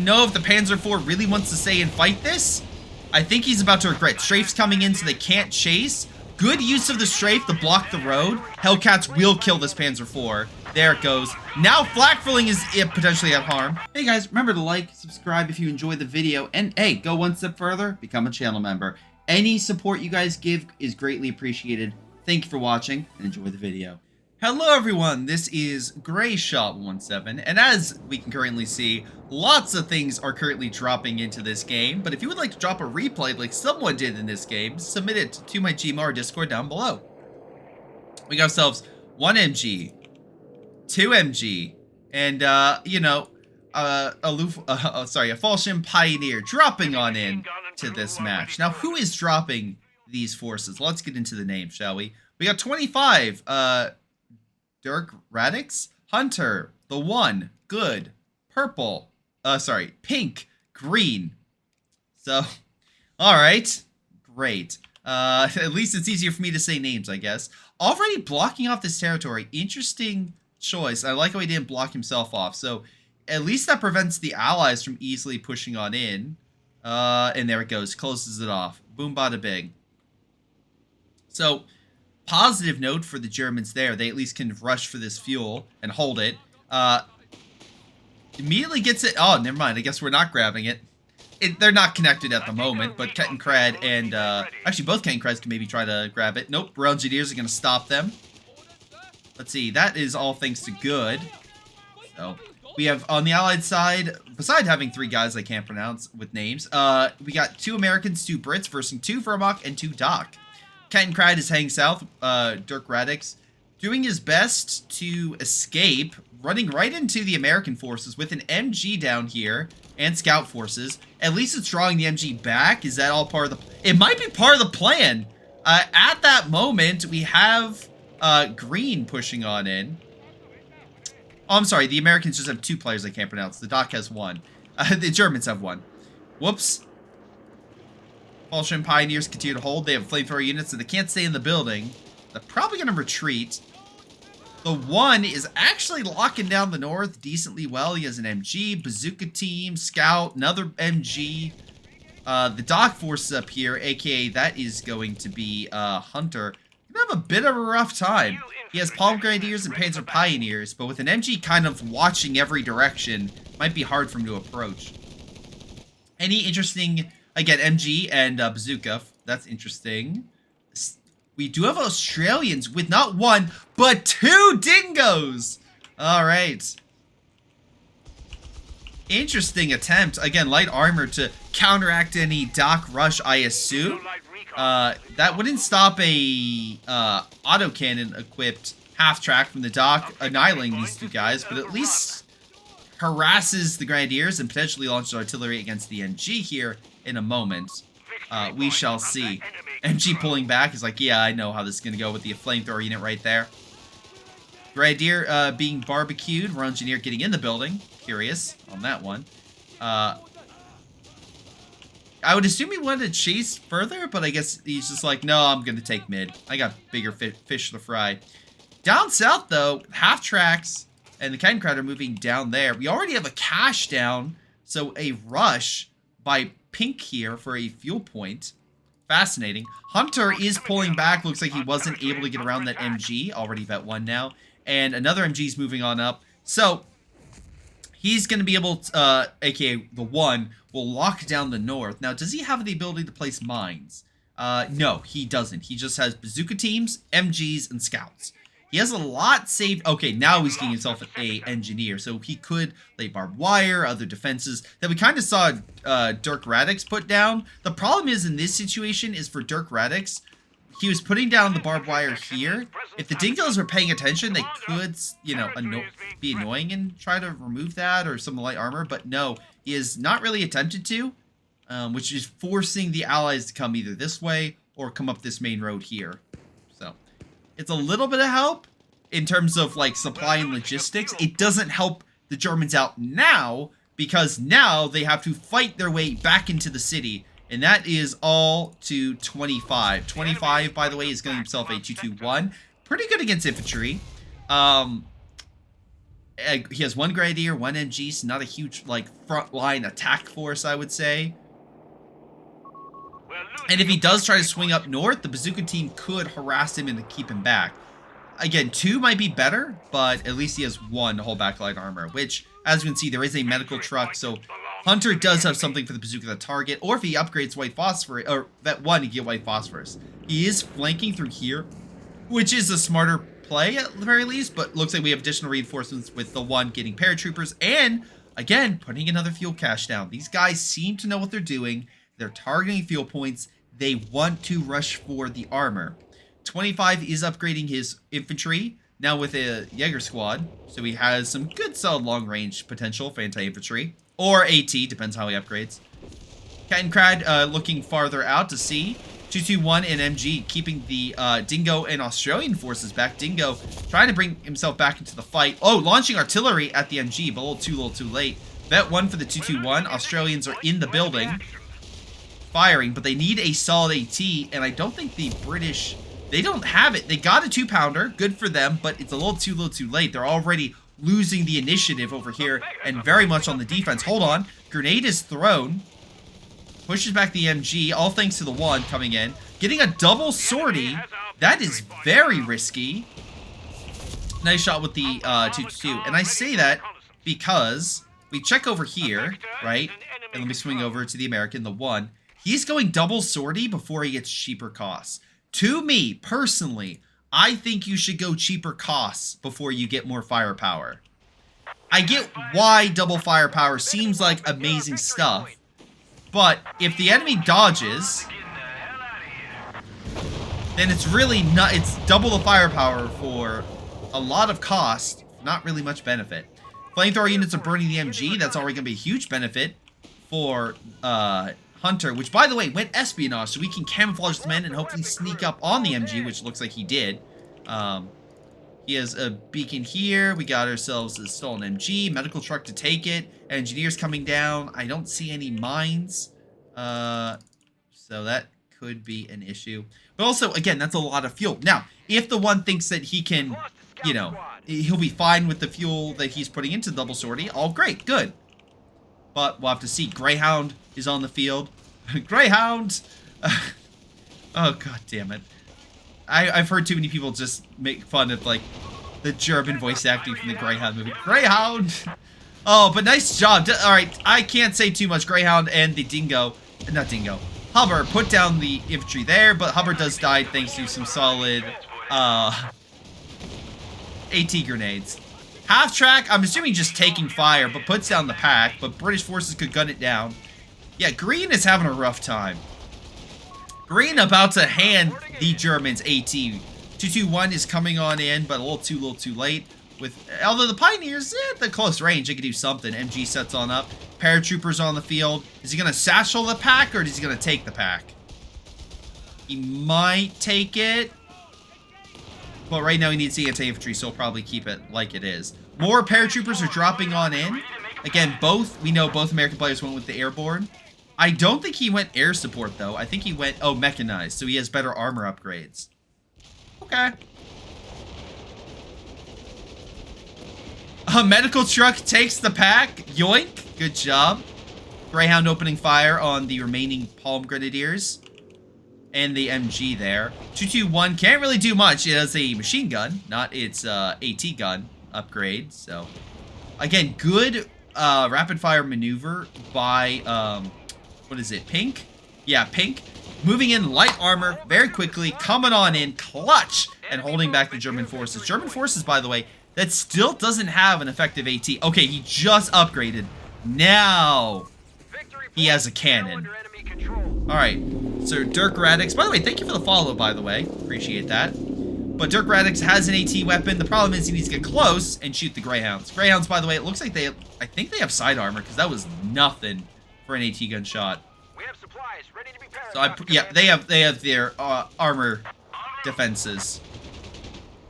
know if the Panzer IV really wants to stay and fight this. I think he's about to regret. Strafe's coming in so they can't chase. Good use of the strafe to block the road. Hellcats will kill this Panzer IV. There it goes. Now flak-filling is potentially at harm. Hey guys, remember to like, subscribe if you enjoyed the video, and hey, go one step further, become a channel member. Any support you guys give is greatly appreciated. Thank you for watching, and enjoy the video. Hello everyone, this is Greyshot17, and as we can currently see, lots of things are currently dropping into this game, but if you would like to drop a replay like someone did in this game, submit it to my Gmar Discord down below. We got ourselves 1 MG, 2 MG, and a Falchion Pioneer dropping on in to this match. Now, who is dropping these forces? Let's get into the names, shall we? We got 25, Dirk Radix, Hunter, the One, Good, Purple, Pink, Green. So, alright, great. At least it's easier for me to say names, I guess. Already blocking off this territory, interesting choice. I like how he didn't block himself off, so at least that prevents the allies from easily pushing on in. And there it goes, closes it off. Boom, bada bing. So, positive note for the Germans there, they at least can rush for this fuel and hold it. Immediately gets it. Oh, never mind. I guess we're not grabbing it. They're not connected at the moment, but Ket and Cred and, actually both Ket and Creds can maybe try to grab it. Nope, Royal Engineers are going to stop them. Let's see, that is all thanks to Good. So, we have on the Allied side, besides having 3 guys I can't pronounce with names, we got 2 Americans, 2 Brits versus 2 Wehrmacht and 2 Doc. Ket and Cred is heading south, Dirk Radix doing his best to escape, running right into the American forces with an MG down here and scout forces. At least it's drawing the MG back. Is that all part of the... It might be part of the plan. At that moment, we have Green pushing on in. Oh, I'm sorry. The Americans just have 2 players I can't pronounce. The Doc has 1. The Germans have 1. Whoops. Falchion Pioneers continue to hold. They have flamethrower units, so they can't stay in the building. They're probably going to retreat. The One is actually locking down the north decently well. He has an MG, bazooka team, scout, another MG. The Doc forces up here, aka that is going to be Hunter. Gonna have a bit of a rough time. He has Palm Grenadiers and Panzer Pioneers, but with an MG kind of watching every direction, might be hard for him to approach. Any interesting... Again, MG and bazooka. That's interesting. We do have Australians with not 1, but 2 dingoes. All right. Interesting attempt. Again, light armor to counteract any Doc rush, I assume. That wouldn't stop a autocannon equipped half-track from the Doc annihilating these 2 guys, but at least harasses the Grenadiers and potentially launches artillery against the MG here in a moment. We shall see. MG pulling back is like, yeah, I know how this is going to go with the flamethrower unit right there. Grenadier being barbecued. Royal Engineer getting in the building. Curious on that one. I would assume he wanted to chase further, but I guess he's just like, no, I'm going to take mid. I got bigger fish to fry. Down south, though, half tracks and the Ket and Cred are moving down there. We already have a cache down, so a rush by Pink here for a fuel point. Fascinating. Hunter is pulling back. Looks like he wasn't able to get around that MG. Already vet 1 now. And another MG is moving on up. So, he's going to be able to, aka the One, will lock down the north. Now, does he have the ability to place mines? No, he doesn't. He just has bazooka teams, MGs, and scouts. He has a lot saved. Okay, now he's getting himself a engineer, so he could lay barbed wire, other defenses that we kind of saw Dirk Radix put down. The problem is in this situation is for Dirk Radix, he was putting down the barbed wire here. If the dingoes were paying attention, they could, you know, be annoying and try to remove that or some light armor, but no, he is not really attempted to, which is forcing the allies to come either this way or come up this main road here. So it's a little bit of help in terms of like supply and logistics. It doesn't help the Germans out now because now they have to fight their way back into the city, and that is all to 25. 25, by the way, is getting himself a 221. Pretty good against infantry. And he has 1 Grenadier, 1 MG, so not a huge, like, front-line attack force, I would say. And if he does try to swing up north, the Bazooka team could harass him and keep him back. Again, 2 might be better, but at least he has 1 to hold back light armor, which, as you can see, there is a medical truck, so Hunter does have something for the Bazooka to target, or if he upgrades White Phosphorus, or that 1, he can get White Phosphorus. He is flanking through here, which is a smarter play at the very least, but looks like we have additional reinforcements with the 1 getting paratroopers, and, again, putting another fuel cache down. These guys seem to know what they're doing. They're targeting fuel points. They want to rush for the armor. 25 is upgrading his infantry, now with a Jaeger squad, so he has some good solid long-range potential for anti-infantry, or AT, depends how he upgrades. Cat and Crad looking farther out to see. 221 and MG keeping the Dingo and Australian forces back. Dingo trying to bring himself back into the fight. Oh, launching artillery at the MG, but a little too late. Vet 1 for the 221. Australians are in the building, firing, but they need a solid AT, and I don't think the British... They don't have it. They got a 2-pounder. Good for them, but it's a little too late. They're already losing the initiative over here and very much on the defense. Hold on. Grenade is thrown. Pushes back the MG, all thanks to the 1 coming in. Getting a double sortie. That is very risky. Nice shot with the 2-2. And I say that because we check over here, right? And let me swing over to the American, the 1. He's going double sortie before he gets cheaper costs. To me, personally, I think you should go cheaper costs before you get more firepower. I get why double firepower seems like amazing stuff, but if the enemy dodges, then it's really not, it's double the firepower for a lot of cost, not really much benefit. Flamethrower units are burning the MG, that's already going to be a huge benefit for Hunter, which, by the way, went espionage, so we can camouflage the men and hopefully sneak up on the MG, which looks like he did. He has a beacon here. We got ourselves a stolen MG, medical truck to take it, engineers coming down. I don't see any mines, so that could be an issue. But also, again, that's a lot of fuel. Now, if the 1 thinks that he can, you know, he'll be fine with the fuel that he's putting into double sortie, all great, good. But we'll have to see. Greyhound is on the field. Greyhound! Oh, god damn it. I've heard too many people just make fun of, like, the German voice acting from the Greyhound movie. Greyhound! Oh, but nice job. Alright, I can't say too much. Greyhound and the Dingo, not Dingo, Hubbard put down the infantry there, but Hubbard does die thanks to some solid, AT grenades. Half track, I'm assuming just taking fire, but puts down the pack, but British forces could gun it down. Yeah, Green is having a rough time. Green about to hand the Germans AT. 221 is coming on in, but a little too late. Although the Pioneers, at the close range, they could do something. MG sets on up. Paratroopers on the field. Is he going to satchel the pack, or is he going to take the pack? He might take it. But right now he needs the anti-infantry, so he'll probably keep it like it is. More paratroopers are dropping on in. Again, we know both American players went with the airborne. I don't think he went air support, though. I think he went, oh, mechanized, so he has better armor upgrades. Okay. A medical truck takes the pack. Yoink. Good job. Greyhound opening fire on the remaining Palm Grenadiers. And the MG there. 221 can't really do much. It has a machine gun, not its AT gun upgrade. So, again, good rapid fire maneuver by, what is it, Pink? Yeah, Pink. Moving in light armor very quickly, coming on in clutch and holding back the German forces. German forces, by the way, that still doesn't have an effective AT. Okay, he just upgraded. Now he has a cannon. Alright, so Dirk Radix, by the way, thank you for the follow, by the way. Appreciate that. But Dirk Radix has an AT weapon. The problem is he needs to get close and shoot the Greyhounds. Greyhounds, by the way, it looks like I think they have side armor, because that was nothing for an AT gun shot. We have supplies ready to be So yeah, they have their armor defenses.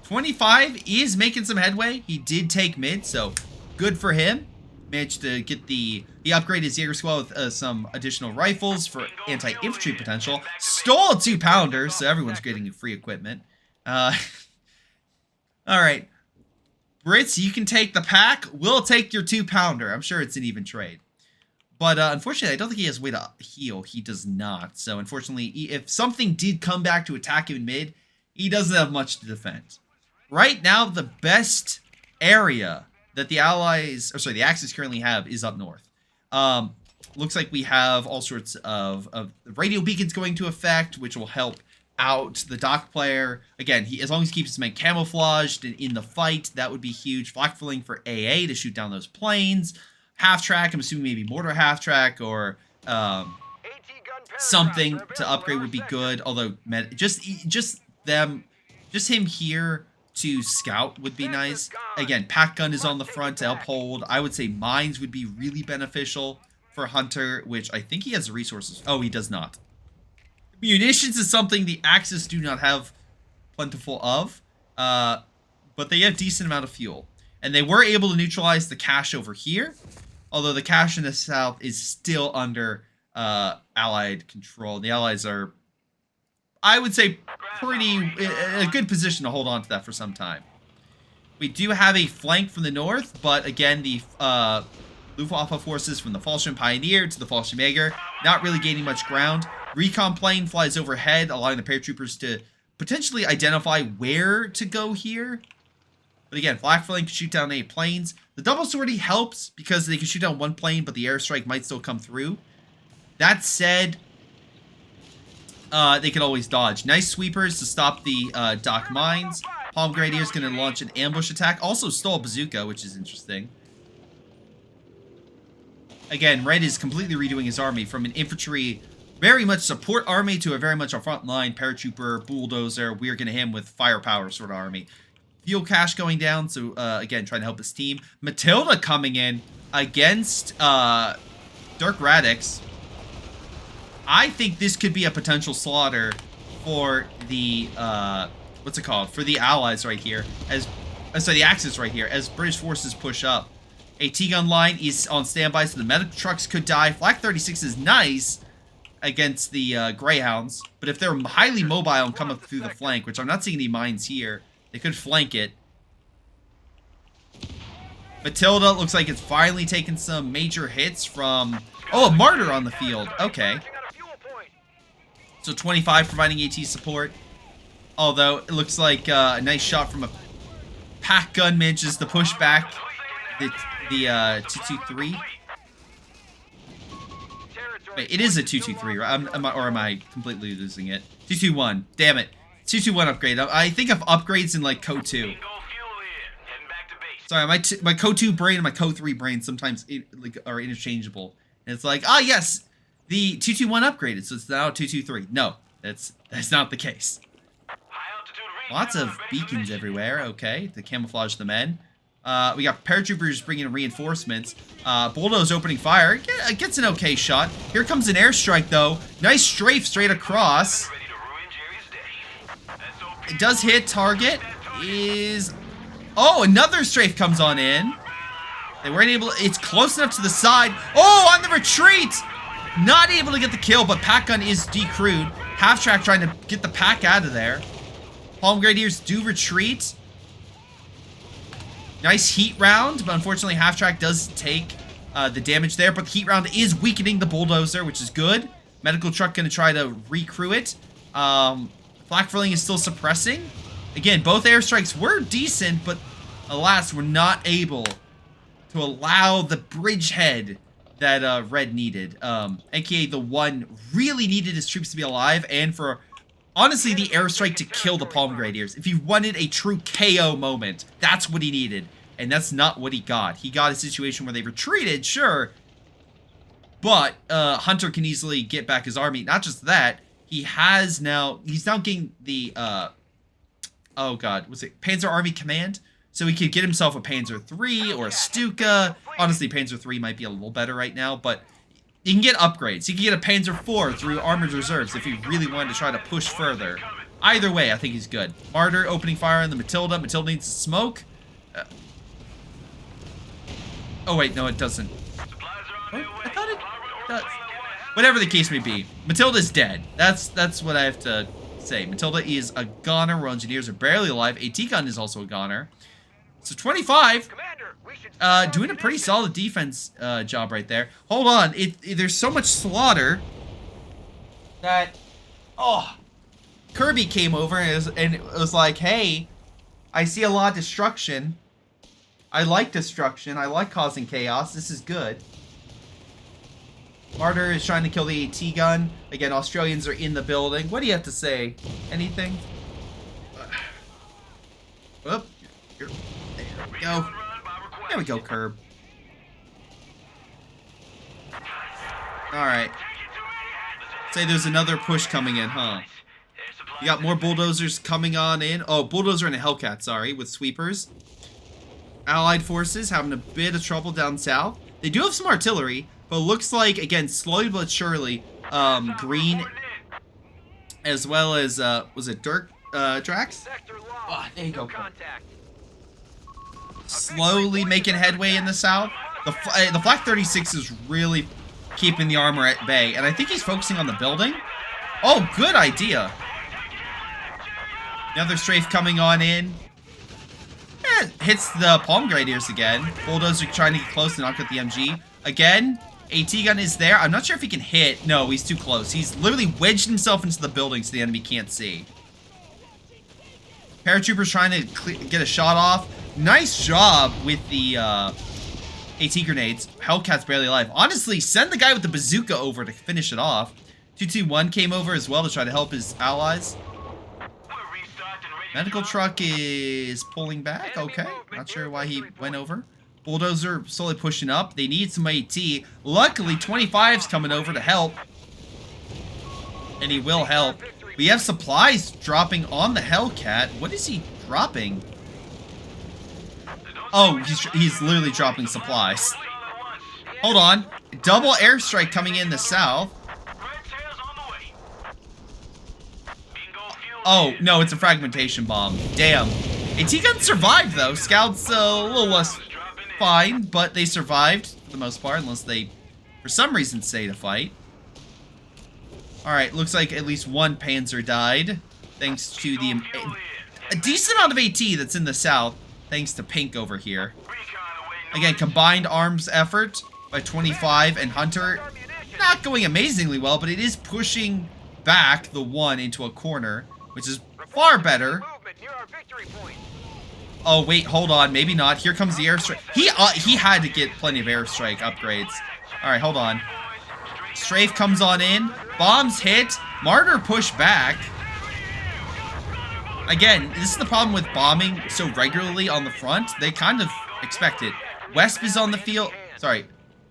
25 is making some headway. He did take mid, so good for him. Managed to get he upgraded his Jaeger squad with some additional rifles for anti-infantry potential. Stole a 2-pounder, so everyone's getting free equipment. Alright. Brits, you can take the pack. We'll take your 2-pounder. I'm sure it's an even trade. But unfortunately, I don't think he has a way to heal. He does not. So unfortunately, if something did come back to attack him in mid, he doesn't have much to defend. Right now, the best area that the Allies, or sorry, the Axis currently have is up north. Looks like we have all sorts of radio beacons going to effect, which will help out the dock player. Again, as long as he keeps his men camouflaged in the fight, that would be huge. Flak filling for AA to shoot down those planes. Half track, I'm assuming maybe mortar half track or something to upgrade would be good. Although just him here to scout would be nice. Again, pack gun is on the front to uphold. I would say mines would be really beneficial for Hunter, which I think he has the resources. Oh, he does not. Munitions is something the Axis do not have plentiful of, but they have decent amount of fuel. And they were able to neutralize the cache over here, although the cache in the south is still under Allied control. The Allies are, I would say, a good position to hold on to that for some time. We do have a flank from the north, but again, the Luftwaffe forces from the Fallschirm Pioneer to the Fallschirmjäger, not really gaining much ground. Recon plane flies overhead, allowing the paratroopers to potentially identify where to go here. But again, flak filling can shoot down 8 planes. The double sortie helps because they can shoot down 1 plane, but the airstrike might still come through. That said, they can always dodge. Nice sweepers to stop the dock mines. Palm Grenadier is going to launch an ambush attack. Also stole a bazooka, which is interesting. Again, Red is completely redoing his army from an infantry, very much support army to a very much a frontline paratrooper, bulldozer, we're going to him with firepower sort of army. Fuel cache going down, so again, trying to help his team. Matilda coming in against Dirk Radix. I think this could be a potential slaughter for the, what's it called? For the Allies right here, sorry, the Axis right here, as British forces push up. A T-gun line is on standby, so the medical trucks could die. Flak 36 is nice against the Greyhounds, but if they're highly mobile and come up through the flank, which I'm not seeing any mines here, they could flank it. Matilda looks like it's finally taken some major hits from... Oh, a martyr on the field. Okay. So 25 providing AT support. Although, it looks like a nice shot from a pack gun manages to push back the 223. Wait, it is a 223, right? Or am I completely losing it? 221. Damn it. 221 upgrade. I think of upgrades in like Code 2. Sorry, my Code 2 brain and my Code 3 brain sometimes are interchangeable. And it's like, ah, yes, the 221 upgraded, so it's now 223. No, that's not the case. Lots of beacons everywhere. Okay, to camouflage the men. We got paratroopers bringing in reinforcements. Bulldoze opening fire. Gets an okay shot. Here comes an airstrike, though. Nice strafe straight across. It does hit. Target is... Oh, another strafe comes on in. They weren't able... It's close enough to the side. Oh, on the retreat! Not able to get the kill, but pack gun is decrewed. Half track trying to get the pack out of there. Palm Grenadiers do retreat. Nice heat round, but unfortunately half track does take the damage there, but the heat round is weakening the bulldozer, which is good. Medical truck going to try to recrew it. Flak filling is still suppressing. Again, both airstrikes were decent, but alas, we're not able to allow the bridgehead that Red needed. AKA the one really needed his troops to be alive, and for honestly the airstrike to kill the Palm Grenadiers. If he wanted a true KO moment, that's what he needed, and that's not what he got. He got a situation where they retreated, sure, but Hunter can easily get back his army. Not just that, he's now getting the oh god, was it Panzer Army Command? So he could get himself a Panzer III or a Stuka. Honestly, Panzer III might be a little better right now, but he can get upgrades. He can get a Panzer IV through Armored Reserves if he really wanted to try to push further. Either way, I think he's good. Martyr opening fire on the Matilda. Matilda needs to smoke. Oh wait, no it doesn't. Oh, I thought it does. Whatever the case may be, Matilda's dead. That's what I have to say. Matilda is a goner. Our engineers are barely alive. AT gun is also a goner. So 25, Commander, we should doing a pretty solid defense job right there. Hold on, there's so much slaughter that, oh, Kirby came over and it was like, hey, I see a lot of destruction. I like destruction. I like causing chaos. This is good. Martyr is trying to kill the AT gun. Again, Australians are in the building. What do you have to say? Anything? Oop. There we go. There we go, Curb. Alright. Say there's another push coming in, huh? You got more bulldozers coming on in. Oh, bulldozer and a Hellcat, sorry, with sweepers. Allied forces having a bit of trouble down south. They do have some artillery, but it looks like, again, slowly but surely, Green, as well as, was it Dirk, Drax? Oh, there you go. Slowly making headway in the south. The Flak 36 is really keeping the armor at bay, and I think he's focusing on the building. Oh, good idea. Another strafe coming on in. Hits the Palm Grenadiers again. Bulldozer trying to get close to knock out the MG. Again, AT gun is there. I'm not sure if he can hit. No, he's too close. He's literally wedged himself into the building so the enemy can't see. Paratroopers trying to get a shot off. Nice job with the AT grenades. Hellcat's barely alive. Honestly, send the guy with the bazooka over to finish it off. 221 came over as well to try to help his allies. Medical truck is pulling back. Okay. Not sure why he went over. Bulldozer slowly pushing up. They need some AT. Luckily, 25's coming over to help. And he will help. We have supplies dropping on the Hellcat. What is he dropping? Oh, he's literally dropping supplies. Hold on. Double airstrike coming in the south. Oh, no, it's a fragmentation bomb. Damn. AT guns survived, though. Scouts a little less fine, but they survived for the most part, unless they, for some reason, stay to fight. Alright, looks like at least one Panzer died, thanks to the... a decent amount of AT that's in the south, thanks to Pink over here. Again, combined arms effort by 25 and Hunter. Not going amazingly well, but it is pushing back the one into a corner, which is far better. Oh, wait, hold on. Maybe not. Here comes the airstrike. He had to get plenty of airstrike upgrades. Alright, hold on. Strafe comes on in. Bombs hit. Martyr push back. Again, this is the problem with bombing so regularly on the front. They kind of expect it. Wesp is on the field. Sorry.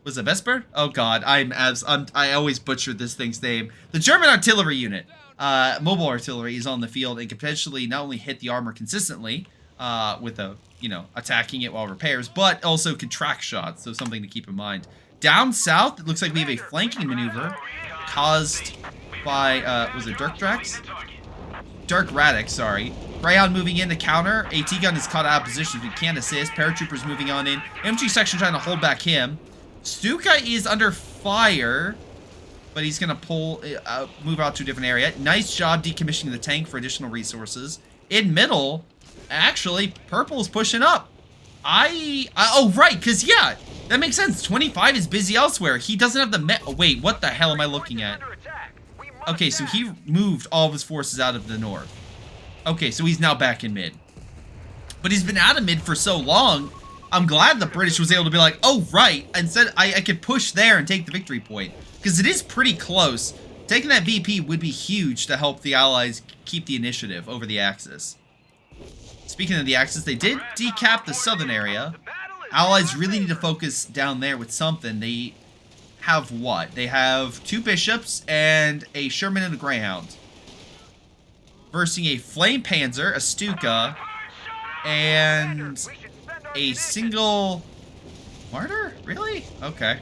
Was it Vesper? Oh god, I always butcher this thing's name. The German artillery unit. Mobile artillery is on the field and can potentially not only hit the armor consistently, with attacking it while repairs, but also can track shots, so something to keep in mind. Down south, it looks like we have a flanking maneuver caused by, was it Dirk Drax? Dirk Radek, sorry. Greyhound moving in to counter. AT gun is caught out of position, but can't assist. Paratroopers moving on in. MG section trying to hold back him. Stuka is under fire, but he's going to move out to a different area. Nice job decommissioning the tank for additional resources. In middle, actually, Purple is pushing up. Oh, right, because, yeah, that makes sense. 25 is busy elsewhere. He doesn't have the wait, what the hell am I looking at? Okay, so he moved all of his forces out of the north. Okay, so he's now back in mid. But he's been out of mid for so long, I'm glad the British was able to be like, oh, right, instead I could push there and take the victory point. Because it is pretty close. Taking that VP would be huge to help the Allies keep the initiative over the Axis. Speaking of the Axis, they did decap the southern area. Allies really need to focus down there with something. They have what? They have 2 bishops and a Sherman and a Greyhound. Versing a Flame Panzer, a Stuka, and a single Martyr? Really? Okay.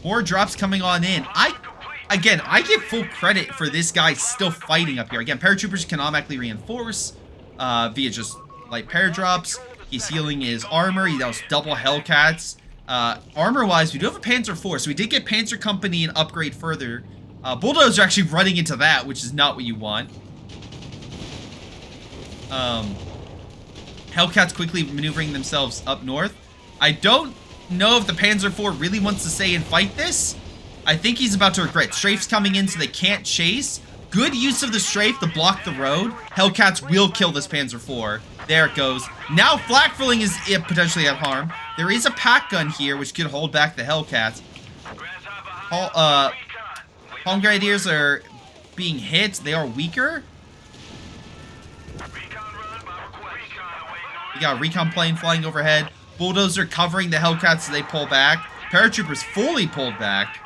More drops coming on in. I give full credit for this guy still fighting up here. Again, paratroopers can automatically reinforce via just light paradrops. He's healing his armor. He does double Hellcats. Armor-wise, we do have a Panzer IV, so we did get Panzer Company and upgrade further. Bulldozers are actually running into that, which is not what you want. Hellcats quickly maneuvering themselves up north. I don't know if the Panzer IV really wants to stay and fight this. I think he's about to regret. Strafe's coming in so they can't chase. Good use of the strafe to block the road. Hellcats will kill this Panzer IV. There it goes. Now flak filling is potentially at harm. There is a pack gun here which could hold back the Hellcats. Palm Grenadiers are being hit. They are weaker. We got a recon plane flying overhead. Bulldozer covering the Hellcats as they pull back. Paratroopers fully pulled back.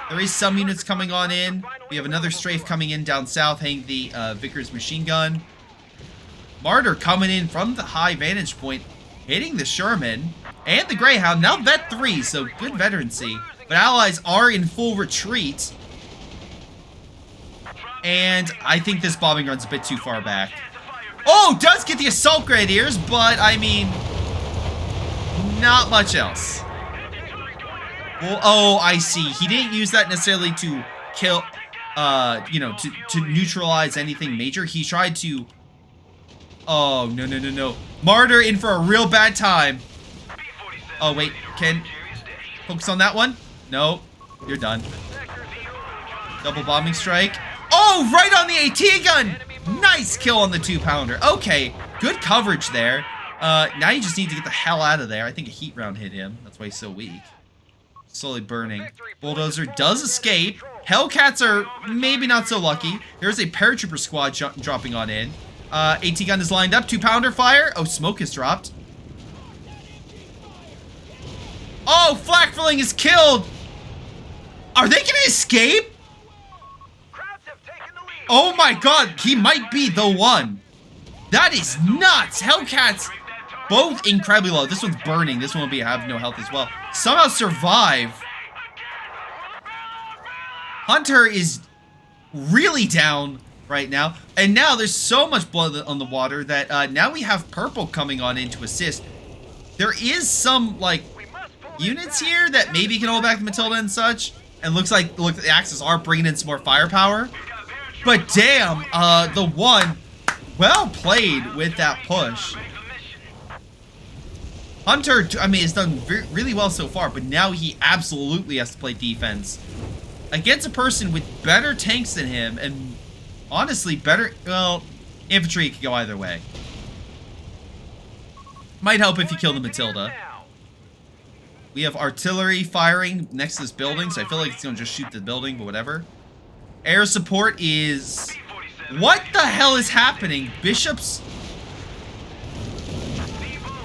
There is some units coming on in. We have another strafe coming in down south, hanging the Vickers machine gun. Martyr coming in from the high vantage point, hitting the Sherman and the Greyhound. Now Vet 3, so good veterancy. But Allies are in full retreat. And I think this bombing run's a bit too far back. Oh, does get the Assault Grenadiers, but I mean, not much else. Well, oh, I see. He didn't use that necessarily to kill, you know, to neutralize anything major. He tried to... Oh, no, no, no, no. Martyr in for a real bad time. Oh, wait. Can focus on that one? No. You're done. Double bombing strike. Oh, right on the AT gun! Nice kill on the 2-pounder. Okay, good coverage there. Now you just need to get the hell out of there. I think a heat round hit him. That's why he's so weak. Slowly burning. Bulldozer does escape. Hellcats are maybe not so lucky. There's a paratrooper squad dropping on in. AT gun is lined up. 2-pounder fire. Oh, smoke is dropped. Oh, flak filling is killed. Are they gonna escape? Oh my god, he might be the one. That is nuts. Hellcats, both incredibly low. This one's burning. This one will have no health as well. Somehow survive. Hunter is really down right now. And now there's so much blood on the water that now we have purple coming on in to assist. There is some, like, units here that maybe can hold back the Matilda and such. And look, the Axis are bringing in some more firepower. But damn, the one, well played with that push. Hunter, I mean, has done really well so far, but now he absolutely has to play defense against a person with better tanks than him, and honestly, better, well, infantry could go either way. Might help if you kill the Matilda. We have artillery firing next to this building, so I feel like it's going to just shoot the building, but whatever. Air support is... What the hell is happening? Bishops...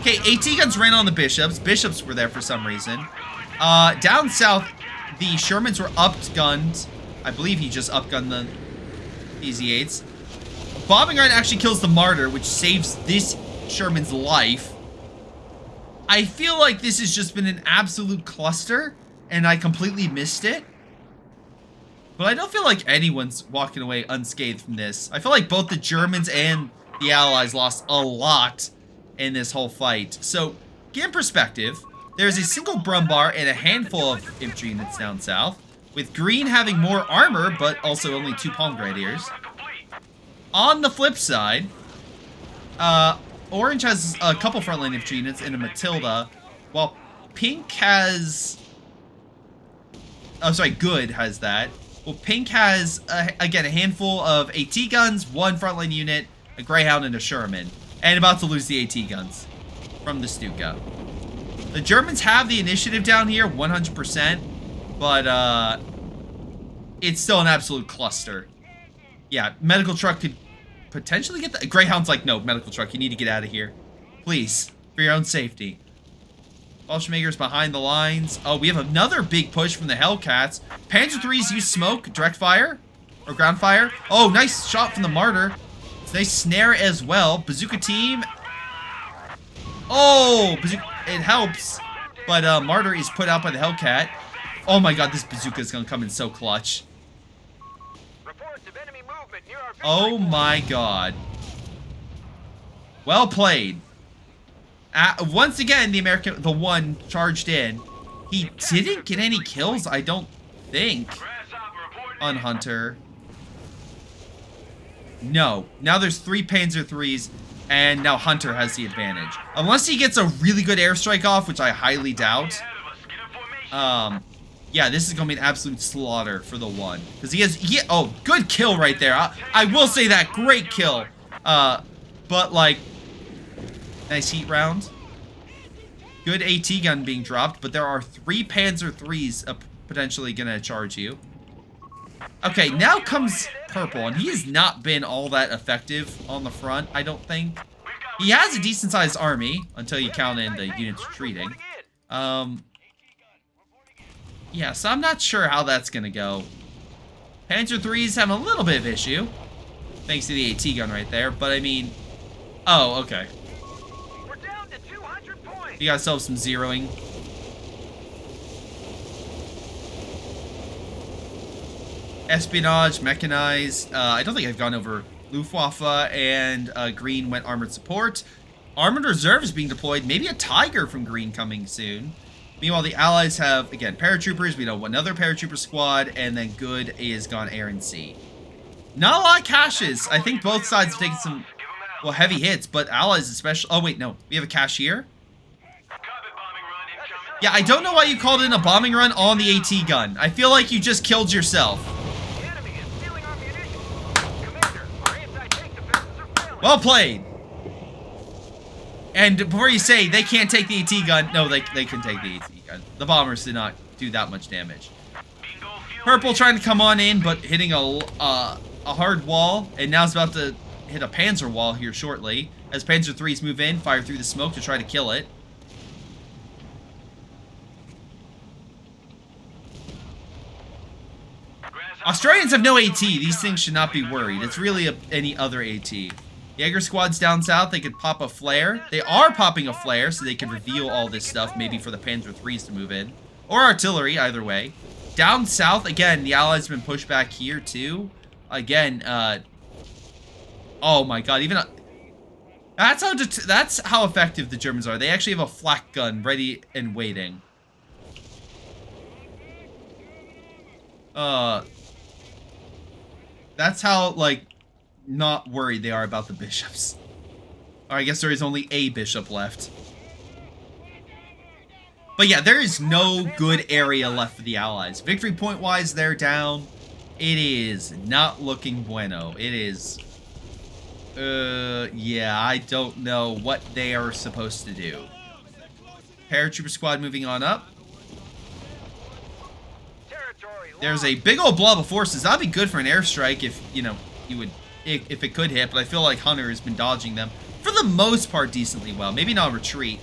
Okay, AT guns ran on the Bishops. Bishops were there for some reason. Down south, the Shermans were upgunned. I believe he just upgunned the EZ-8s. Bombing run actually kills the Martyr, which saves this Sherman's life. I feel like this has just been an absolute cluster, and I completely missed it. But I don't feel like anyone's walking away unscathed from this. I feel like both the Germans and the Allies lost a lot in this whole fight. So, get in perspective, there's a single Brumbar and a handful of infantry units down south, with green having more armor, but also only 2 Palm Grenadiers. On the flip side, orange has a couple frontline infantry units and a Matilda, while pink has... Oh, sorry, good has that. Well, pink has, again, a handful of AT guns, 1 frontline unit, a Greyhound, and a Sherman. And about to lose the AT guns from the Stuka. The Germans have the initiative down here, 100%. But, it's still an absolute cluster. Yeah, medical truck could potentially get the... Greyhound's like, no, medical truck, you need to get out of here. Please, for your own safety. Bolshemakers behind the lines. Oh, we have another big push from the Hellcats. Panzer IIIs use smoke, direct fire, or ground fire. Oh, nice shot from the Martyr. Nice snare as well. Bazooka team. Oh, bazooka, it helps. But Martyr is put out by the Hellcat. Oh my god, this bazooka is going to come in so clutch. Oh my god. Well played. Once again, the one charged in. He didn't get any kills, I don't think, on Hunter. No. Now there's 3 Panzer IIIs And now Hunter has the advantage. Unless he gets a really good airstrike off, which I highly doubt. Yeah, this is going to be an absolute slaughter for the one. Because oh, good kill right there. I will say that. Great kill. But, like, nice heat round. Good AT gun being dropped, but there are 3 Panzer IIIs potentially going to charge you. Okay, now comes Purple, and he has not been all that effective on the front, I don't think. He has a decent-sized army, until you count in the units retreating. Yeah, so I'm not sure how that's going to go. Panzer III's having a little bit of issue, thanks to the AT gun right there, but I mean... Oh, okay. We're down to 200 points. You got yourself some zeroing. Espionage, mechanized. I don't think I've gone over Luftwaffe, and Green went armored support. Armored reserve is being deployed. Maybe a Tiger from Green coming soon. Meanwhile, the Allies have, again, paratroopers. We know another paratrooper squad, and then Good is gone air and sea. Not a lot of caches. I think both sides have taken some, well, heavy hits, but Allies especially. Oh, wait, no. We have a cache here? Yeah, I don't know why you called in a bombing run on the AT gun. I feel like you just killed yourself. Well played. And before you say they can't take the AT gun, no, they can take the AT gun. The bombers did not do that much damage. Purple trying to come on in, but hitting a hard wall, and now it's about to hit a Panzer wall here shortly. As Panzer IIIs move in, fire through the smoke to try to kill it. Australians have no AT. These things should not be worried. It's really any other AT. Jaeger squads down south, they could pop a flare. They are popping a flare, so they could reveal all this stuff, maybe for the Panzer IIIs to move in. Or artillery, either way. Down south, again, the Allies have been pushed back here, too. Again, oh my god, even... That's how effective the Germans are. They actually have a flak gun ready and waiting. That's how, like, not worried they are about the bishops. Or I guess there is only a bishop left. But yeah, there is no good area left for the Allies. Victory point-wise, they're down. It is not looking bueno. It is... yeah, I don't know what they are supposed to do. Paratrooper squad moving on up. There's a big old blob of forces. That'd be good for an airstrike if, you know, you would... If it could hit, but I feel like Hunter has been dodging them, for the most part, decently well. Maybe not a retreat.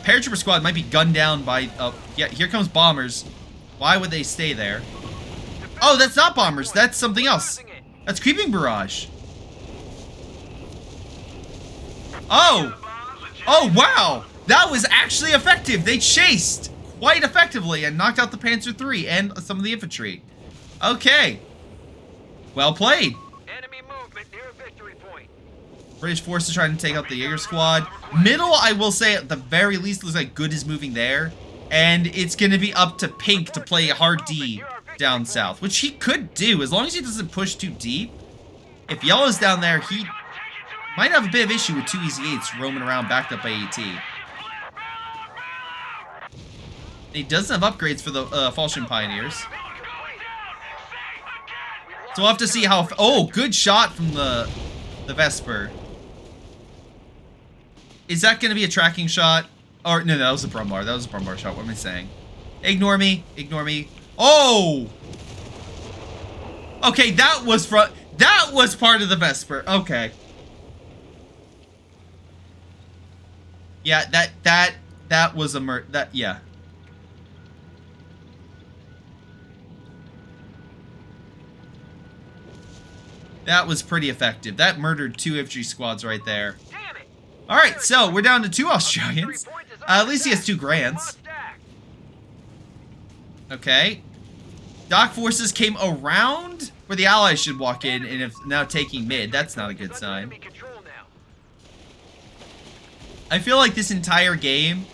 Paratrooper squad might be gunned down by... yeah, here comes bombers. Why would they stay there? Oh, that's not bombers. That's something else. That's creeping barrage. Oh! Oh, wow! That was actually effective. They chased quite effectively and knocked out the Panzer III and some of the infantry. Okay. Well played. British forces trying to take out the Jaeger squad. Middle, I will say, at the very least, looks like Good is moving there. And it's going to be up to Pink to play hard D down south, which he could do, as long as he doesn't push too deep. If Yellow's down there, he might have a bit of issue with 2 EZ8s roaming around backed up by AT. He doesn't have upgrades for the Fallschirm Pioneers. So we'll have to see how... Oh, good shot from the Vesper. Is that going to be a tracking shot? Or, no, that was a Brumbar. That was a Brumbar shot. What am I saying? Ignore me. Ignore me. Oh! Okay, that was part of the Vesper. Okay. Yeah, that was a yeah. That was pretty effective. That murdered 2 infantry squads right there. Alright, so we're down to 2 Australians. At least he has 2 grants. Okay. Dock forces came around where the Allies should walk in, and if now taking mid. That's not a good sign. I feel like this entire game...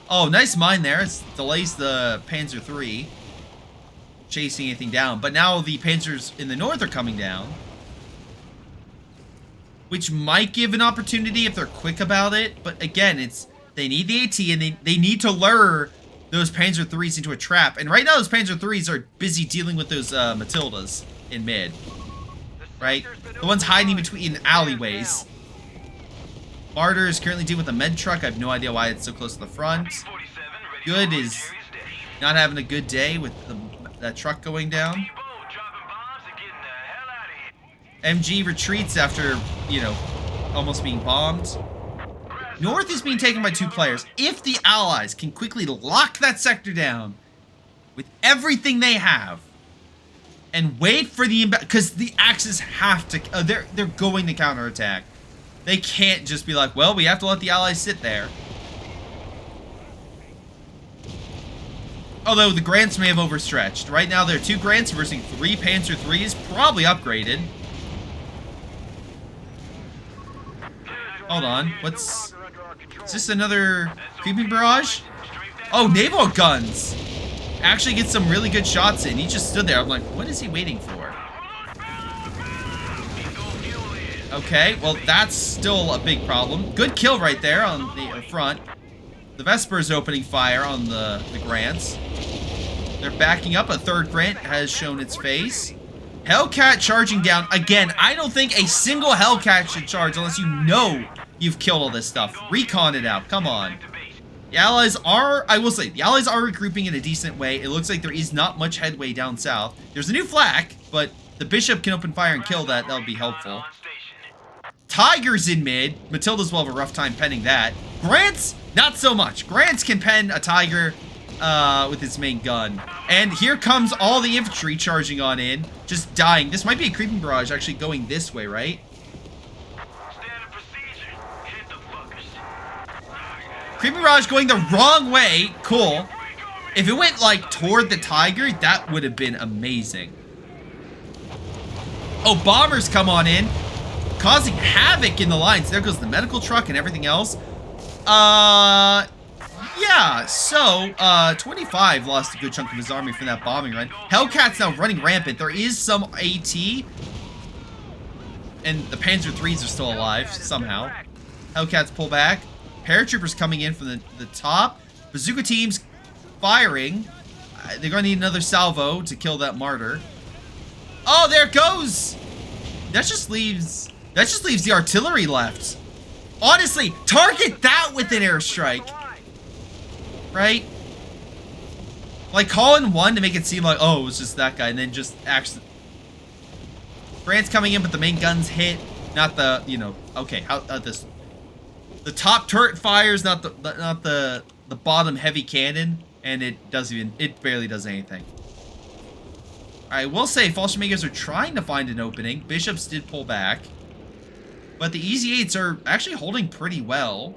Oh, nice mine there. It delays the Panzer III chasing anything down. But now the Panzers in the north are coming down. which might give an opportunity if they're quick about it. But again, they need the AT, and they need to lure those Panzer IIIs into a trap. And right now, those Panzer IIIs are busy dealing with those Matildas in mid. Right? The ones hiding between alleyways. Martyr is currently dealing with a med truck. I have no idea why it's so close to the front. Good is not having a good day with that truck going down. MG retreats after, you know, almost being bombed. North is being taken by 2 players. If the Allies can quickly lock that sector down with everything they have and wait for the because the Axis have to, they're going to counterattack. They can't just be like, well, we have to let the Allies sit there. Although the Grants may have overstretched. Right now, there are 2 Grants versus 3 Panzer IIIs, probably upgraded. Hold on, is this another creeping barrage? Oh, naval guns! Actually gets some really good shots in. He just stood there. I'm like, what is he waiting for? Okay, well, that's still a big problem. Good kill right there on the front. The Vesper's opening fire on the Grants. They're backing up. A 3rd Grant has shown its face. Hellcat charging down. Again, I don't think a single Hellcat should charge unless you know you've killed all this stuff. Recon it out. Come on. The Allies are, I will say, the Allies are regrouping in a decent way. It looks like there is not much headway down south. There's a new flak, but the Bishop can open fire and kill that. That would be helpful. Tiger's in mid. Matildas will have a rough time penning that. Grants, not so much. Grants can pen a Tiger with his main gun. And here comes all the infantry charging on in. Just dying. This might be a creeping barrage actually going this way, right? Creeping barrage going the wrong way. Cool. If it went like toward the Tiger, that would have been amazing. Oh, bombers come on in, causing havoc in the lines. There goes the medical truck and everything else. Yeah, so, 25 lost a good chunk of his army from that bombing run. Hellcat's now running rampant. There is some AT. And the Panzer IIIs are still alive, somehow. Hellcats pull back. Paratroopers coming in from the top. Bazooka teams firing. They're going to need another salvo to kill that martyr. Oh, there it goes! That just leaves the artillery left. Honestly, target that with an airstrike. Right? Like, call in one to make it seem like, oh, it was just that guy, and then just actually... Grant's coming in, but the main guns hit. Not the, you know, okay, how, this... The top turret fires, not the bottom heavy cannon, and it barely does anything. I will say, Fallschirmjägers are trying to find an opening. Bishops did pull back. But the Easy 8s are actually holding pretty well.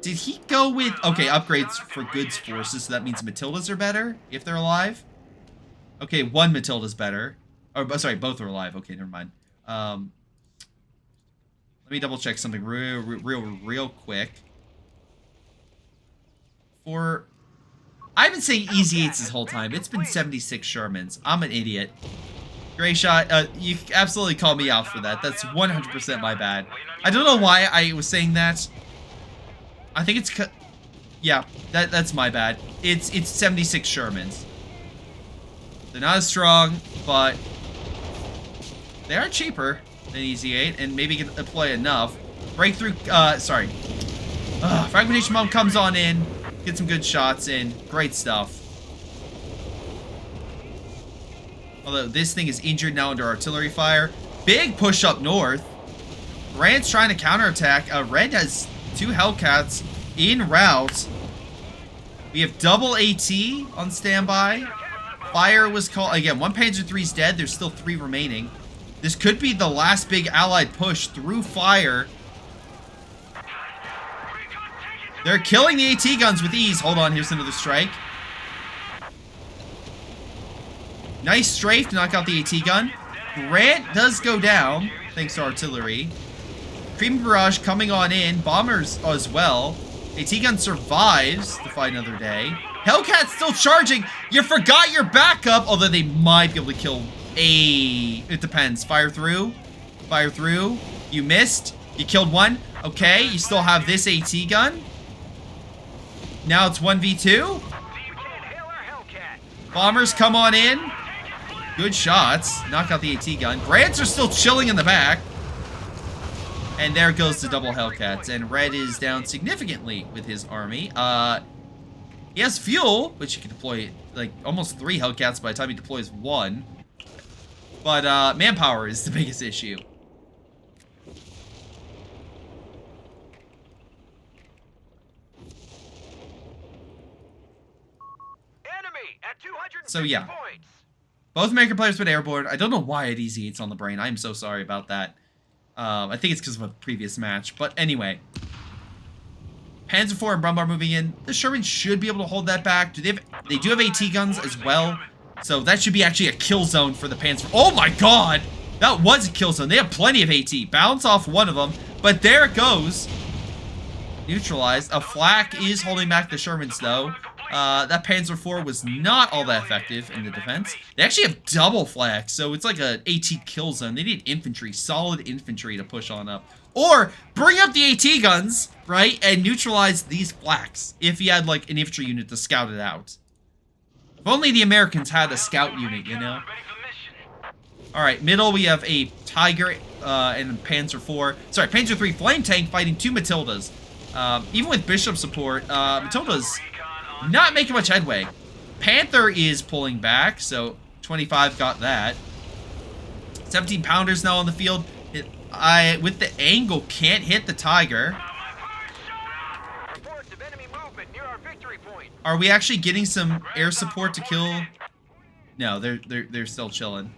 Did he go with... Okay, upgrades for goods forces, so that means Matildas are better, if they're alive. Okay, one Matilda's better. Oh, sorry, both are alive. Okay, never mind. Let me double check something real quick. I've been saying Easy 8s this whole time. It's been 76 Shermans. I'm an idiot. Greyshot, you absolutely called me out for that. That's 100% my bad. I don't know why I was saying that. I think it's... Yeah, that's my bad. It's 76 Shermans. They're not as strong, but they are cheaper than Easy 8, and maybe can deploy enough. Breakthrough, Fragmentation Bomb comes on in, get some good shots in. Great stuff. Although this thing is injured now under artillery fire. Big push up north. Grant's trying to counterattack. Red has 2 Hellcats in route. We have double AT on standby. Fire was called. Again, 1 Panzer III's dead. There's still 3 remaining. This could be the last big Allied push through fire. They're killing the AT guns with ease. Hold on, here's another strike. Nice strafe to knock out the AT gun. Grant does go down, thanks to artillery. Creeping barrage coming on in. Bombers as well. AT gun survives to fight another day. Hellcat's still charging. You forgot your backup, although they might be able to kill a... It depends. Fire through. Fire through. You missed. You killed one. Okay, you still have this AT gun. Now it's 1v2. Bombers come on in. Good shots. Knock out the AT gun. Grants are still chilling in the back. And there goes the double Hellcats. And Red is down significantly with his army. He has fuel, which he can deploy like almost 3 Hellcats by the time he deploys 1. But manpower is the biggest issue. So yeah, both American players went airborne. I don't know why I had easy 8s on the brain. I'm so sorry about that. I think it's because of a previous match. But anyway, Panzer IV and Brumbar moving in. The Sherman should be able to hold that back. They do have AT guns as well, so that should be actually a kill zone for the Panzer. Oh my God, that was a kill zone. They have plenty of AT. Bounce off one of them, but there it goes. Neutralized. A flak is holding back the Shermans though. That Panzer IV was not all that effective in the defense. They actually have double flak, so it's like an AT kill zone. They need infantry, solid infantry to push on up. Or bring up the AT guns, right, and neutralize these flaks if you had like an infantry unit to scout it out. If only the Americans had a scout unit, you know? Alright, middle we have a Tiger and Panzer IV. Sorry, Panzer III Flame Tank fighting 2 Matildas. Even with Bishop support, Matilda's not making much headway. Panther is pulling back, so 25 got that. 17 pounders now on the field. With the angle, can't hit the Tiger. Are we actually getting some air support to kill? No, they're still chilling.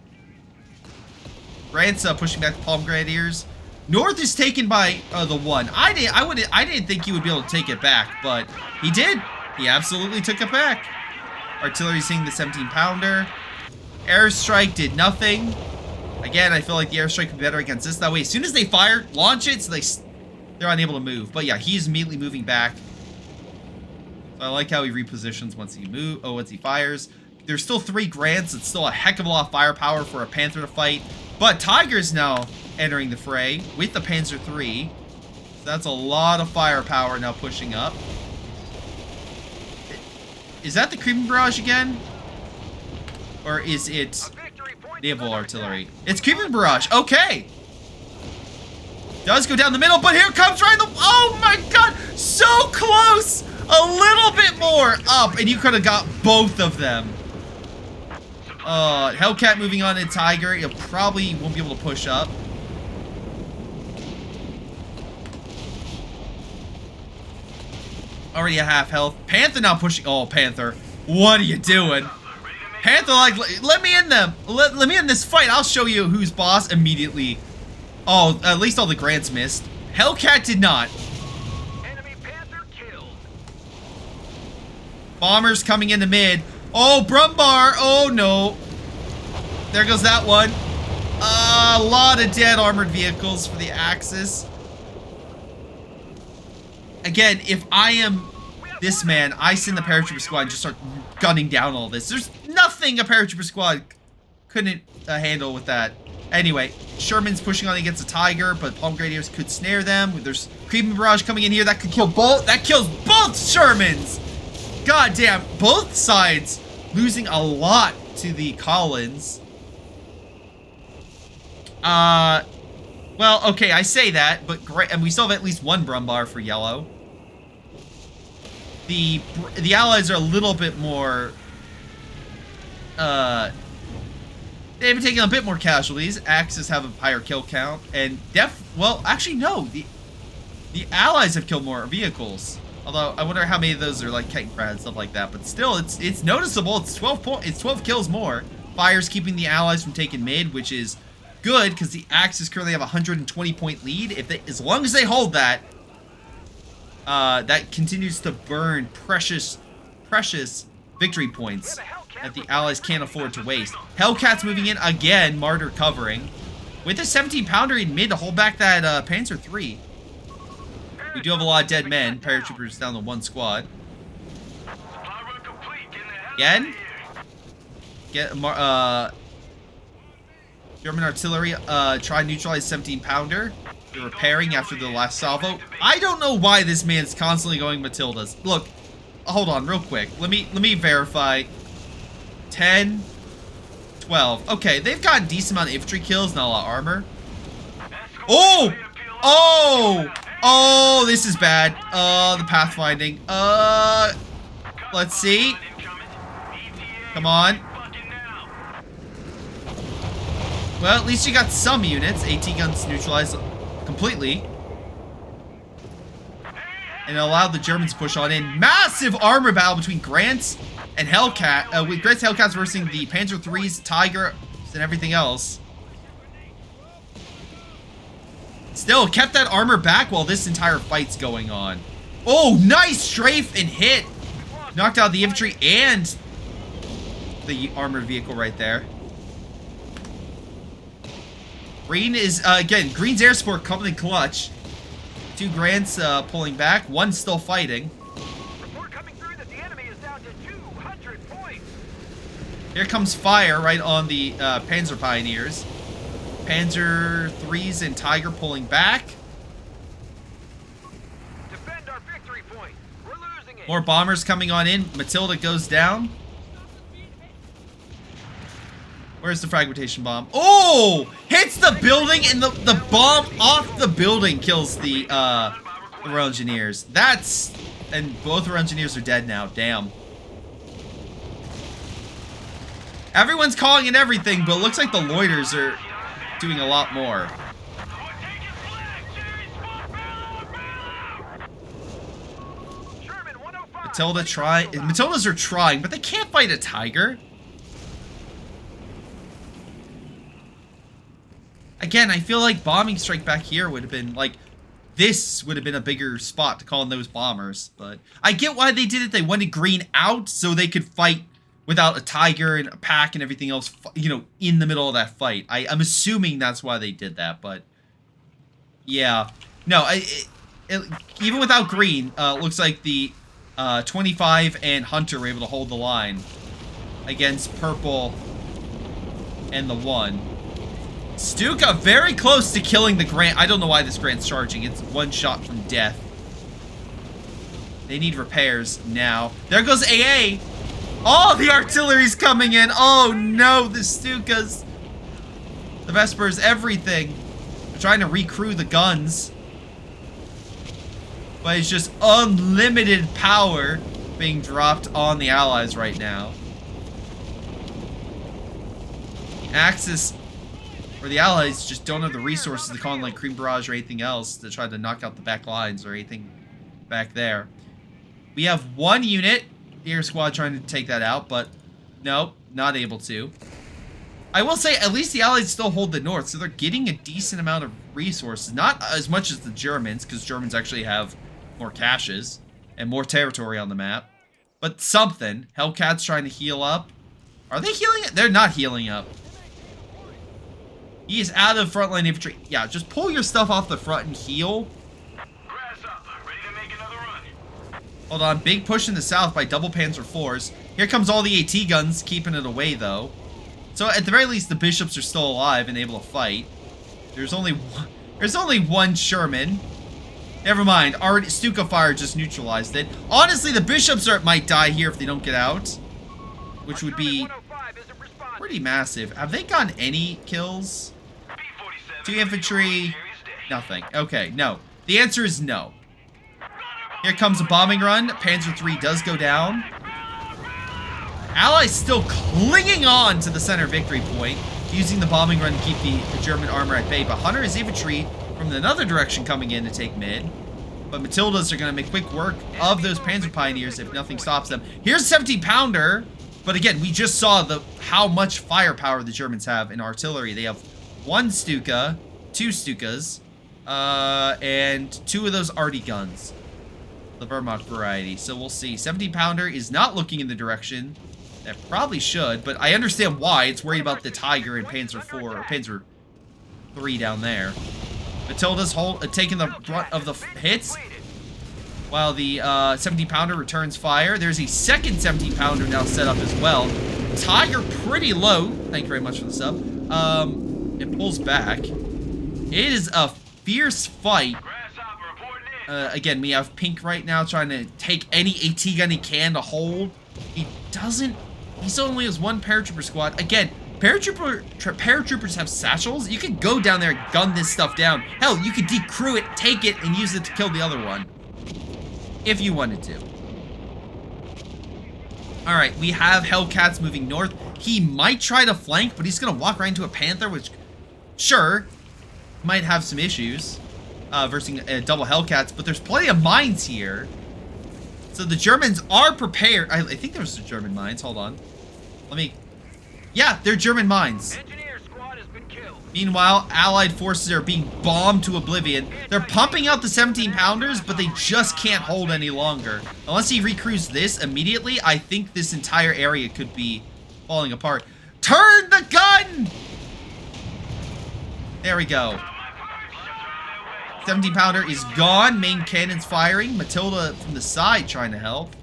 Grant's pushing back the Palm Grenadiers. North is taken by the 1. I didn't think he would be able to take it back, but he did. He absolutely took it back. Artillery seeing the 17-pounder. Airstrike did nothing. Again, I feel like the airstrike would be better against this. That way, as soon as they fire, launch it, so they're unable to move. But yeah, he's immediately moving back. So I like how he repositions once he fires. There's still 3 Grants. It's still a heck of a lot of firepower for a Panther to fight. But Tiger's now entering the fray with the Panzer III. So that's a lot of firepower now pushing up. Is that the Creeping Barrage again? Or is it naval artillery? It's Creeping Barrage. Okay. Does go down the middle, but here comes right the... Oh my God. So close. A little bit more up, and you could have got both of them. Hellcat moving on in Tiger. He probably won't be able to push up. Already at half health. Panther now pushing. Oh, Panther. What are you doing? Panther, like, let me in them. Let me in this fight. I'll show you who's boss immediately. Oh, at least all the Grants missed. Hellcat did not. Enemy Panther killed. Bombers coming into mid. Oh, Brumbar. Oh, no. There goes that one. A lot of dead armored vehicles for the Axis. Again, if I am this man, I send the paratrooper squad and just start gunning down all this. There's nothing a paratrooper squad couldn't handle with that. Anyway, Sherman's pushing on against the Tiger, but Palm Grenadiers could snare them. There's Creeping Barrage coming in here. That could kill both. That kills both Shermans. God damn, both sides losing a lot to the Collins. Well, okay, I say that, but great, and we still have at least 1 Brumbar for yellow. The Allies are a little bit more, they've been taking a bit more casualties. Axis have a higher kill count, and well, actually, no, the Allies have killed more vehicles. Although, I wonder how many of those are like Kettenkrad and stuff like that, but still, it's noticeable. It's 12 kills more. Fire's keeping the Allies from taking mid, which is good, because the Axis currently have a 120-point lead. As long as they hold that, that continues to burn precious victory points that the Allies can't afford to waste. Hellcat's moving in again, Martyr covering. With a 17-pounder in mid to hold back that Panzer III. We do have a lot of dead men. Paratroopers down to 1 squad. Again? German artillery try to neutralize 17-pounder. They're repairing after the last salvo. I don't know why this man's constantly going Matildas. Look, hold on real quick. Let me verify. 10, 12. Okay, they've got a decent amount of infantry kills, not a lot of armor. Oh! Oh! Oh, this is bad. The pathfinding. Let's see. Come on. Well, at least you got some units. AT guns neutralized completely. And it allowed the Germans to push on in. Massive armor battle between Grants and Hellcat. With Grant's Hellcats versus the Panzer III's, Tiger, and everything else. Still, kept that armor back while this entire fight's going on. Oh, nice strafe and hit. Knocked out the infantry and the armored vehicle right there. Green is, again, Green's air support coming in clutch. 2 Grants pulling back. 1 still fighting. Report coming through that the enemy is down to 200 points. Here comes fire right on the Panzer Pioneers. Panzer III's and Tiger pulling back. Defend our victory point. We're losing it. More bombers coming on in. Matilda goes down. Where's the fragmentation bomb? Oh! Hits the building, and the bomb off the building kills the Royal Engineers. That's... And both Royal Engineers are dead now. Damn. Everyone's calling it everything, but it looks like the Loiters are doing a lot more. Matildas are trying, but they can't fight a Tiger. Again, I feel like bombing strike back here would have been, like, this would have been a bigger spot to call in those bombers. But I get why they did it. They wanted Green out so they could fight without a Tiger and a pack and everything else, you know, in the middle of that fight. I'm assuming that's why they did that, but yeah. No, even without Green, looks like the 25 and Hunter were able to hold the line against Purple and the 1. Stuka very close to killing the Grant. I don't know why this Grant's charging. It's 1 shot from death. They need repairs now. There goes AA. Oh, the artillery's coming in. Oh no, the Stukas. The Vespers, everything. They're trying to recrew the guns. But it's just unlimited power being dropped on the Allies right now. The Axis... Or the Allies just don't have the resources to call in like Cream Barrage or anything else to try to knock out the back lines or anything back there. We have 1 unit, Air Squad, trying to take that out, but no, not able to. I will say, at least the Allies still hold the north, so they're getting a decent amount of resources. Not as much as the Germans, because Germans actually have more caches and more territory on the map. But something. Hellcat's trying to heal up. Are they healing it? They're not healing up. He is out of frontline infantry. Yeah, just pull your stuff off the front and heal. Ready to make another run. Hold on, big push in the south by double Panzer IVs. Here comes all the AT guns, keeping it away though. So at the very least, the bishops are still alive and able to fight. There's only one Sherman. Never mind, already Stuka fire just neutralized it. Honestly, the bishops might die here if they don't get out, which would be pretty massive. Have they gotten any kills? 2 infantry, nothing. Okay, no. The answer is no. Here comes a bombing run. Panzer III does go down. Allies still clinging on to the center victory point, using the bombing run to keep the German armor at bay. But Hunter is infantry from another direction coming in to take mid. But Matildas are going to make quick work of those Panzer Pioneers if nothing stops them. Here's a 17-pounder. But again, we just saw how much firepower the Germans have in artillery. They have 1 Stuka, 2 Stukas, and 2 of those arty guns. The Wehrmacht variety. So we'll see. 17-pounder is not looking in the direction that probably should, but I understand why. It's worried about the Tiger and Panzer IV, or Panzer III down there. Matilda's taking the brunt of the hits, while the 17-pounder returns fire. There's a second 17-pounder now set up as well. Tiger pretty low. Thank you very much for the sub. It pulls back. It is a fierce fight. Again, we have Pink right now trying to take any AT gun he can to hold. He doesn't. He still only has one paratrooper squad. Again, paratroopers have satchels. You could go down there and gun this stuff down. Hell, you could decrew it, take it, and use it to kill the other one. If you wanted to. Alright, we have Hellcats moving north. He might try to flank, but he's going to walk right into a Panther, which, sure, might have some issues versus double Hellcats, but there's plenty of mines here. So the Germans are prepared. I think there's some German mines. Hold on. Let me... Yeah, they're German mines. Engineer squad has been killed. Meanwhile, Allied forces are being bombed to oblivion. They're pumping out the 17-pounders, but they just can't hold any longer. Unless he recruits this immediately, I think this entire area could be falling apart. Turn the gun! There we go. 17-pounder is gone. Main cannon's firing. Matilda from the side trying to help.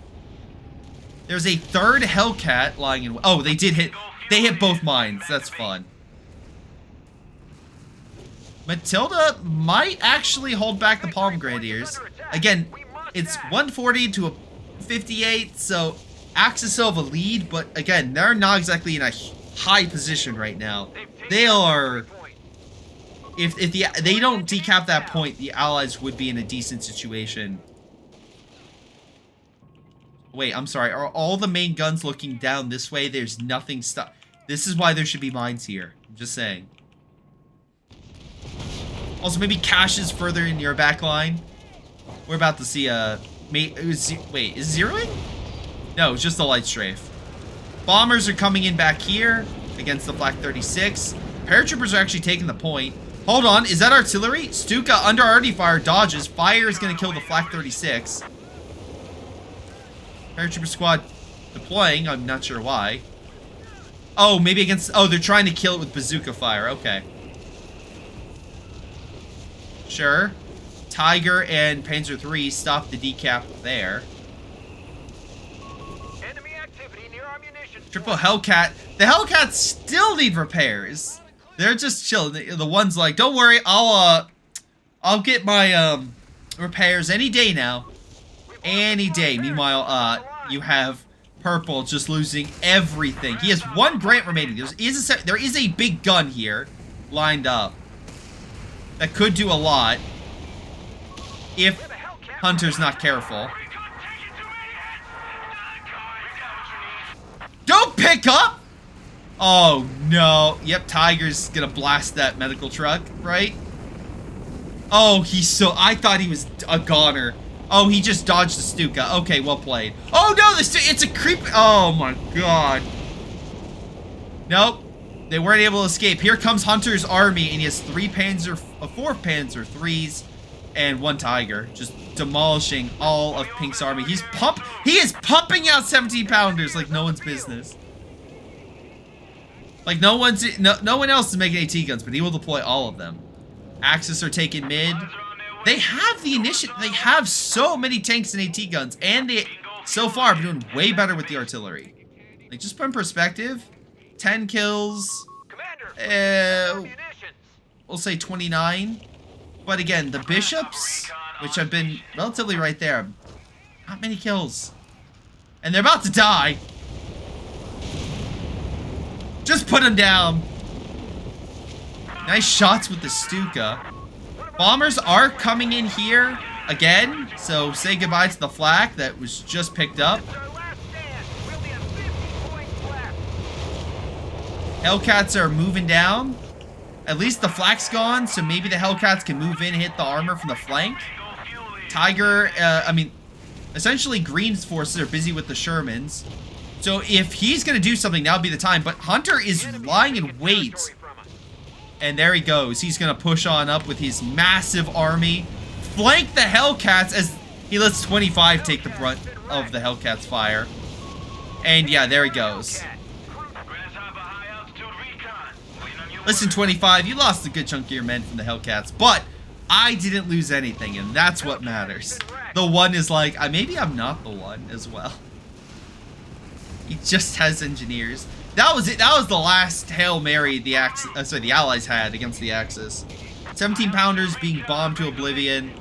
There's a third Hellcat lying in... Oh, they did hit... They hit both mines. That's fun. Matilda might actually hold back the Palm Grenadiers. Again, it's 140 to a 58, so Axis still have a lead, but again, they're not exactly in a high position right now. They are... If they don't decap that point, the Allies would be in a decent situation. Wait, I'm sorry. Are all the main guns looking down this way? There's nothing stuck. This is why there should be mines here. I'm just saying. Also, maybe caches further in your back line. We're about to see a... Wait, is it zeroing? No, it's just a light strafe. Bombers are coming in back here against the Flak 36. Paratroopers are actually taking the point. Hold on, is that artillery? Stuka under arty fire dodges. Fire is going to kill the Flak 36. Paratrooper squad deploying. I'm not sure why. Oh, maybe against... Oh, they're trying to kill it with bazooka fire. Okay. Sure. Tiger and Panzer III stopped the decap there. Enemy activity near ammunition. Triple Hellcat. The Hellcats still need repairs. They're just chilling. The one's like, don't worry, I'll get my repairs any day now. Any day. Meanwhile, you have Purple just losing everything. He has one Grant remaining. There is a big gun here lined up that could do a lot if Hunter's not careful. Don't pick up! Oh, no. Yep, Tiger's gonna blast that medical truck, right? Oh, I thought he was a goner. Oh, he just dodged the Stuka. Okay, well played. Oh, no, it's a creep. Oh, my God. Nope. They weren't able to escape. Here comes Hunter's army, and he has 4 Panzer IIIs and 1 Tiger. Just demolishing all of Pink's army. He is pumping out 17-pounders like no one's business. Like no one else is making AT guns, but he will deploy all of them. Axis are taking mid. They have the initiative. They have so many tanks and AT guns, and they so far have been doing way better with the artillery. Like just put in perspective, 10 kills. We'll say 29. But again, the bishops, which have been relatively right there, not many kills, and they're about to die. Just put him down. Nice shots with the Stuka. Bombers are coming in here again, so say goodbye to the flak that was just picked up. Hellcats are moving down. At least the flak's gone, so maybe the Hellcats can move in and hit the armor from the flank. Tiger, essentially Green's forces are busy with the Shermans. So if he's going to do something, now would be the time. But Hunter is lying in wait. And there he goes. He's going to push on up with his massive army. Flank the Hellcats as he lets 25 take the brunt of the Hellcats' fire. And yeah, there he goes. Listen, 25, you lost a good chunk of your men from the Hellcats. But I didn't lose anything, and that's what matters. The one is like, maybe I'm not the one as well. He just has engineers. That was it. That was the last Hail Mary the Allies had against the Axis. 17 pounders being bombed to oblivion.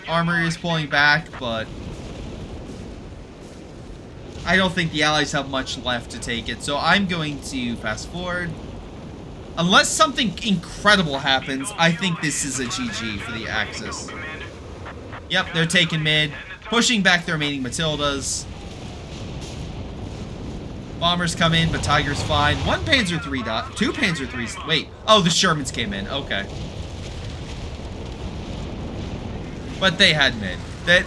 Armor is pulling back, but I don't think the Allies have much left to take it. So I'm going to fast forward. Unless something incredible happens, I think this is a GG for the Axis. Yep, they're taking mid, pushing back the remaining Matildas. Bombers come in, but Tiger's fine. One Panzer III dot, two Panzer IIIs. Wait, oh, the Shermans came in. Okay. But they had mid.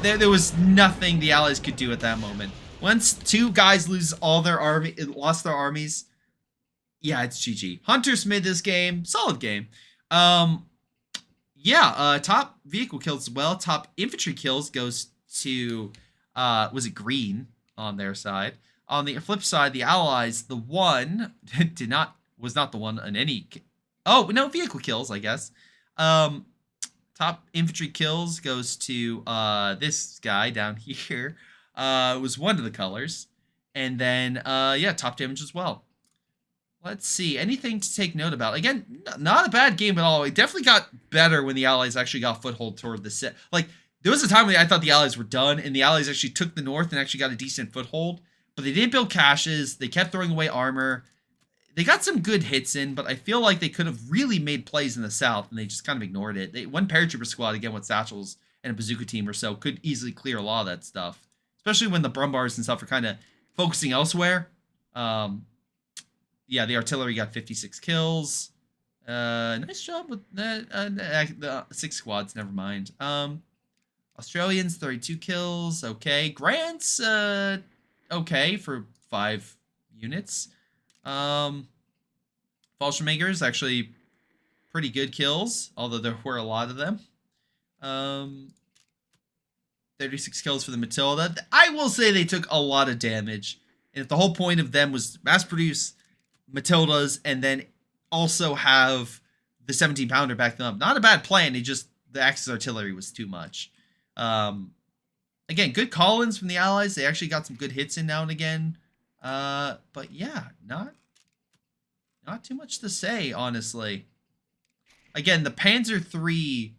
There was nothing the Allies could do at that moment. Once two guys lose all their army, lost their armies, yeah, it's GG. Hunters mid this game, solid game. Yeah, top vehicle kills as well. Top infantry kills goes to, was it green on their side? On the flip side, the Allies, the one was not the one on any. Oh no, vehicle kills, I guess. Top infantry kills goes to this guy down here. It was one of the colors, and then yeah, top damage as well. Let's see, anything to take note about? Again, not a bad game at all. It definitely got better when the Allies actually got foothold toward the set. Like, there was a time when I thought the Allies were done, and the Allies actually took the north and actually got a decent foothold. But they didn't build caches. They kept throwing away armor. They got some good hits in, but I feel like they could have really made plays in the south, and they just kind of ignored it. One paratrooper squad, again, with satchels and a bazooka team or so, could easily clear a lot of that stuff. Especially when the Brumbars and stuff are kind of focusing elsewhere. Yeah, the artillery got 56 kills. Nice job with the 6 squads, never mind. Australians, 32 kills, okay. Grants, okay, for 5 units. Fallschirmjägers, actually pretty good kills, although there were a lot of them. 36 kills for the Matilda. I will say they took a lot of damage. And if the whole point of them was mass produce Matildas and then also have the 17 pounder back them up, not a bad plan. It just, the Axis artillery was too much. Again, good call-ins from the Allies. They actually got some good hits in now and again. But yeah, not too much to say, honestly. Again, the Panzer III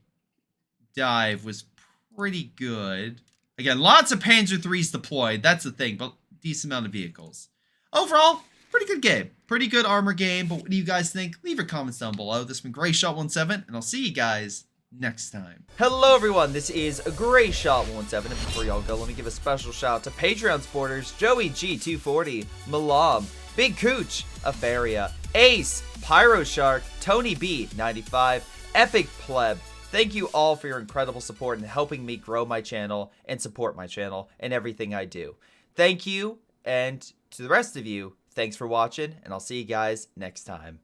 dive was pretty good. Again, lots of Panzer IIIs deployed. That's the thing, but decent amount of vehicles. Overall, pretty good game. Pretty good armor game, but what do you guys think? Leave your comments down below. This has been Greyshot17, and I'll see you guys next time. Hello everyone, this is Greyshot17, and before y'all go, let me give a special shout out to Patreon supporters Joey G240, Milam, Big Cooch, Aphyria, Ace, Pyro Shark, Tonybee 95, Epic Pleb. Thank you all for your incredible support in helping me grow my channel and support my channel and everything I do. Thank you, and to the rest of you, thanks for watching, and I'll see you guys next time.